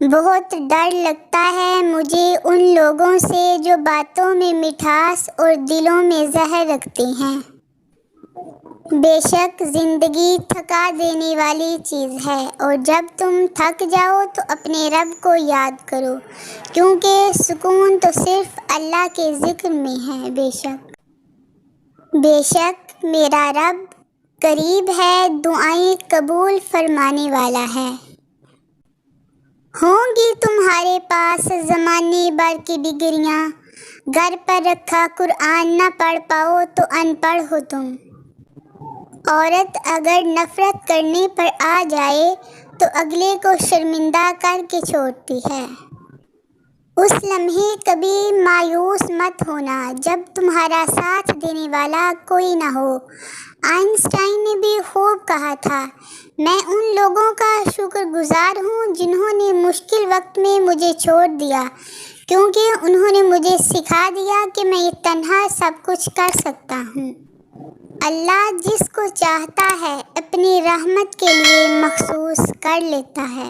بہت ڈر لگتا ہے مجھے ان لوگوں سے جو باتوں میں مٹھاس اور دلوں میں زہر رکھتے ہیں۔ بے شک زندگی تھکا دینے والی چیز ہے، اور جب تم تھک جاؤ تو اپنے رب کو یاد کرو، کیونکہ سکون تو صرف اللہ کے ذکر میں ہے۔ بے شک میرا رب قریب ہے، دعائیں قبول فرمانے والا ہے۔ ہوں گی تمہارے پاس زمانے بھر کی ڈگریاں، گھر پر رکھا قرآن نہ پڑھ پاؤ تو ان پڑھ ہو تم۔ عورت اگر نفرت کرنے پر آ جائے تو اگلے کو شرمندہ کر کے چھوڑتی ہے۔ اس لمحے کبھی مایوس مت ہونا جب تمہارا ساتھ دینے والا کوئی نہ ہو۔ آئنسٹائن نے بھی خوب کہا تھا، میں ان لوگوں کا شکر گزار ہوں جنہوں نے مشکل وقت میں مجھے چھوڑ دیا، کیونکہ انہوں نے مجھے سکھا دیا کہ میں تنہا سب کچھ کر سکتا ہوں۔ اللہ جس کو چاہتا ہے اپنی رحمت کے لیے مخصوص کر لیتا ہے۔